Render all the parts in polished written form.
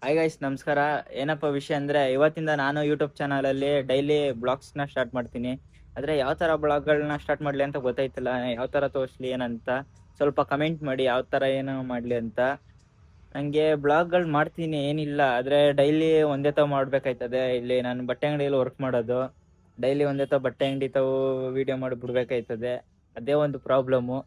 Hi guys, ನಮಸ್ಕಾರ. ಏನಪ್ಪ ವಿಷಯ ಅಂದ್ರೆ, ಇವತ್ತಿಂದ ನಾನು ಯೂಟ್ಯೂಬ್ ಚಾನಲಲ್ಲಿ ಡೈಲಿ ಬ್ಲಾಗ್ಸ್ನ ಸ್ಟಾರ್ಟ್ ಮಾಡ್ತೀನಿ. ಆದರೆ ಯಾವ ಥರ ಬ್ಲಾಗ್ಗಳನ್ನ ಸ್ಟಾರ್ಟ್ ಮಾಡಲಿ ಅಂತ ಗೊತ್ತಾಯ್ತಿಲ್ಲ. ಯಾವ ಥರ ತೋರಿಸ್ಲಿ ಏನಂತ ಸ್ವಲ್ಪ ಕಮೆಂಟ್ ಮಾಡಿ, ಯಾವ ಥರ ಏನು ಮಾಡಲಿ ಅಂತ. ನನಗೆ ಬ್ಲಾಗ್ಗಳು ಮಾಡ್ತೀನಿ, ಏನಿಲ್ಲ. ಆದರೆ ಡೈಲಿ ಒಂದೇ ತಾವು ಮಾಡಬೇಕಾಯ್ತದೆ. ಇಲ್ಲಿ ನಾನು ಬಟ್ಟೆ ಅಂಗಡಿಯಲ್ಲಿ ವರ್ಕ್ ಮಾಡೋದು. ಡೈಲಿ ಒಂದೇ ತಾವು ಬಟ್ಟೆ ಅಂಗಡಿ ತಾವು ವೀಡಿಯೋ ಮಾಡಿ ಬಿಡ್ಬೇಕಾಯ್ತದೆ. ಅದೇ ಒಂದು ಪ್ರಾಬ್ಲಮ್ಮು.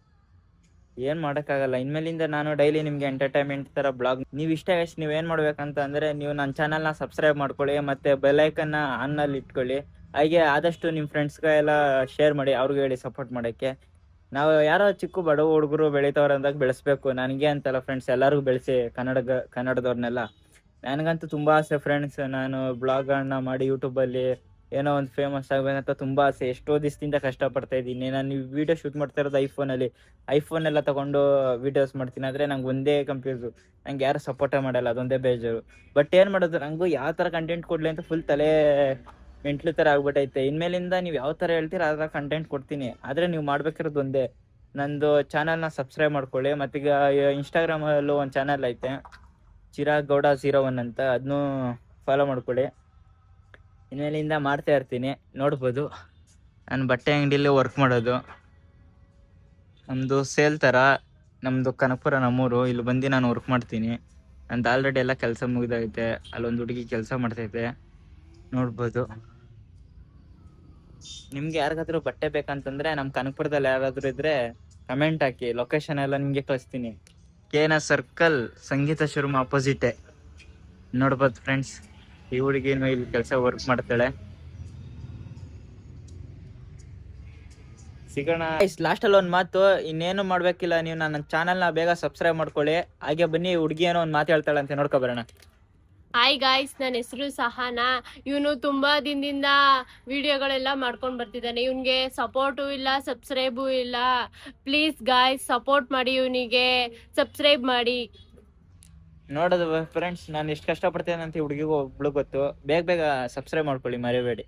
ಏನ್ ಮಾಡಕ್ಕಾಗಲ್ಲ. ಇನ್ಮೇಲಿಂದ ನಾನು ಡೈಲಿ ನಿಮ್ಗೆ ಎಂಟರ್ಟೈನ್ಮೆಂಟ್ ತರ ಬ್ಲಾಗ್ ನೀವು ಇಷ್ಟ ಎಷ್ಟು ನೀವೇನ್ ಮಾಡ್ಬೇಕಂತ ಅಂದ್ರೆ, ನೀವು ನನ್ನ ಚಾನಲ್ನ ಸಬ್ಸ್ಕ್ರೈಬ್ ಮಾಡ್ಕೊಳ್ಳಿ, ಮತ್ತೆ ಬೆಲ್ ಐಕನ್ನ ಆನ್ ನಲ್ಲಿ ಇಟ್ಕೊಳ್ಳಿ. ಹಾಗೆ ಆದಷ್ಟು ನಿಮ್ಮ ಫ್ರೆಂಡ್ಸ್ಗೆಲ್ಲ ಶೇರ್ ಮಾಡಿ, ಅವ್ರಿಗೆ ಹೇಳಿ ಸಪೋರ್ಟ್ ಮಾಡಕ್ಕೆ. ನಾವು ಯಾರೋ ಚಿಕ್ಕ ಬಡವ ಹುಡುಗರು ಬೆಳಿತಾವ್ರ ಅಂದಾಗ ಬೆಳೆಸ್ಬೇಕು. ನನಗೆ ಅಂತಲ್ಲ ಫ್ರೆಂಡ್ಸ್, ಎಲ್ಲರಿಗೂ ಬೆಳೆಸಿ, ಕನ್ನಡದವ್ರನ್ನೆಲ್ಲ. ನನಗಂತೂ ತುಂಬಾ ಆಸೆ ಫ್ರೆಂಡ್ಸ್, ನಾನು ಬ್ಲಾಗ್ಗಳನ್ನ ಮಾಡಿ ಯೂಟ್ಯೂಬಲ್ಲಿ ಏನೋ ಒಂದು ಫೇಮಸ್ ಆಗ್ಬೇಕಂತ ತುಂಬಾ ಆಸೆ. ಎಷ್ಟೋ ದಿವಸದಿಂದ ಕಷ್ಟಪಡ್ತಾ ಇದ್ದೀನಿ. ನಾನು ವಿಡಿಯೋ ಶೂಟ್ ಮಾಡ್ತಾ ಇರೋದು ಐಫೋನ್ ಎಲ್ಲ ತಗೊಂಡು ವಿಡಿಯೋಸ್ ಮಾಡ್ತೀನಿ. ಆದರೆ ನಂಗೆ ಒಂದೇ ಕನ್ಫ್ಯೂಸು, ನಂಗೆ ಯಾರು ಸಪೋರ್ಟೇ ಮಾಡಲ್ಲ, ಅದೊಂದೇ ಬೇಜಾರು. ಬಟ್ ಏನು ಮಾಡೋದು, ನನಗೂ ಯಾವ ಥರ ಕಂಟೆಂಟ್ ಕೊಡಲಿ ಅಂತ ಫುಲ್ ತಲೆ ಮೆಂಟ್ಲು ಥರ ಆಗ್ಬಿಟ್ಟೈತೆ. ಇನ್ಮೇಲಿಂದ ನೀವು ಯಾವ ಥರ ಹೇಳ್ತೀರ ಆ ಥರ ಕಂಟೆಂಟ್ ಕೊಡ್ತೀನಿ. ಆದರೆ ನೀವು ಮಾಡ್ಬೇಕಿರೋದು ಒಂದೇ, ನಂದು ಚಾನಲ್ನ ಸಬ್ಸ್ಕ್ರೈಬ್ ಮಾಡ್ಕೊಳ್ಳಿ. ಮತ್ತೀಗ ಇನ್ಸ್ಟಾಗ್ರಾಮಲ್ಲೂ ಒಂದು ಚಾನಲ್ ಐತೆ, ಚಿರಾಗ್ ಗೌಡ 01 ಅಂತ, ಅದನ್ನೂ ಫಾಲೋ ಮಾಡ್ಕೊಳ್ಳಿ. ಇನ್ಮೇಲಿಂದ ಮಾಡ್ತಾ ಇರ್ತೀನಿ. ನೋಡ್ಬೋದು, ನಾನು ಬಟ್ಟೆ ಅಂಗಡಿಯಲ್ಲೇ ವರ್ಕ್ ಮಾಡೋದು. ನಮ್ಮದು ಸೇಲ್ ಥರ, ನಮ್ಮದು ಕನಕಪುರ ನಮ್ಮೂರು. ಇಲ್ಲಿ ಬಂದು ನಾನು ವರ್ಕ್ ಮಾಡ್ತೀನಿ. ನಂದು ಆಲ್ರೆಡಿ ಎಲ್ಲ ಕೆಲಸ ಮುಗಿದೈತೆ. ಅಲ್ಲೊಂದು ಹುಡುಗಿ ಕೆಲಸ ಮಾಡ್ತೈತೆ, ನೋಡ್ಬೋದು. ನಿಮ್ಗೆ ಯಾರಿಗಾದ್ರೂ ಬಟ್ಟೆ ಬೇಕಂತಂದ್ರೆ ನಮ್ಮ ಕನಕಪುರದಲ್ಲಿ ಯಾರಾದ್ರೂ ಇದ್ರೆ ಕಮೆಂಟ್ ಹಾಕಿ, ಲೊಕೇಶನ್ ಎಲ್ಲ ನಿಮಗೆ ಕಳಿಸ್ತೀನಿ. KN ಸರ್ಕಲ್, ಸಂಗೀತ ಶೋರೂಮ್ ಅಪೋಸಿಟೇ. ನೋಡ್ಬೋದು ಫ್ರೆಂಡ್ಸ್, ಈ ಹುಡುಗಿನೂ ಇಲ್ಲಿ ಕೆಲಸ ವರ್ಕ್ ಮಾಡ್ತಾಳೆ. ಸಿಗೋಣ. ಲಾಸ್ಟ್ ಅಲ್ಲಿ ಒಂದು ಮಾತು, ಇನ್ನೇನು ಮಾಡ್ಬೇಕಿಲ್ಲ, ನೀವು ನನ್ನ ಚಾನಲ್ನ ಬೇಗ ಸಬ್ಸ್ಕ್ರೈಬ್ ಮಾಡ್ಕೊಳ್ಳಿ. ಹಾಗೆ ಬನ್ನಿ, ಹುಡುಗಿ ಏನೋ ಒಂದು ಮಾತು ಹೇಳ್ತಾಳಂತೆ, ನೋಡ್ಕೊ ಬರೋಣ. ಹಾಯ್ ಗಾಯ್ಸ್, ನನ್ನ ಹೆಸರು ಸಹನಾ. ಇವನು ತುಂಬಾ ದಿನದಿಂದ ವಿಡಿಯೋಗಳೆಲ್ಲ ಮಾಡ್ಕೊಂಡು ಬರ್ತಿದ್ದಾನೆ. ಇವನಿಗೆ ಸಪೋರ್ಟು ಇಲ್ಲ, ಸಬ್ಸ್ಕ್ರೈಬು ಇಲ್ಲ. ಪ್ಲೀಸ್ ಗಾಯ್ಸ್, ಸಪೋರ್ಟ್ ಮಾಡಿ, ಇವನಿಗೆ ಸಬ್ಸ್ಕ್ರೈಬ್ ಮಾಡಿ. ನೋಡೋದು ಫ್ರೆಂಡ್ಸ್, ನಾನು ಎಷ್ಟು ಕಷ್ಟಪಡ್ತೇನೆ ಅಂತ ಹುಡುಗಿಗೂ ಒಬ್ಳು ಗೊತ್ತು. ಬೇಗ ಬೇಗ ಸಬ್ಸ್ಕ್ರೈಬ್ ಮಾಡ್ಕೊಳ್ಳಿ, ಮರಿಬೇಡಿ.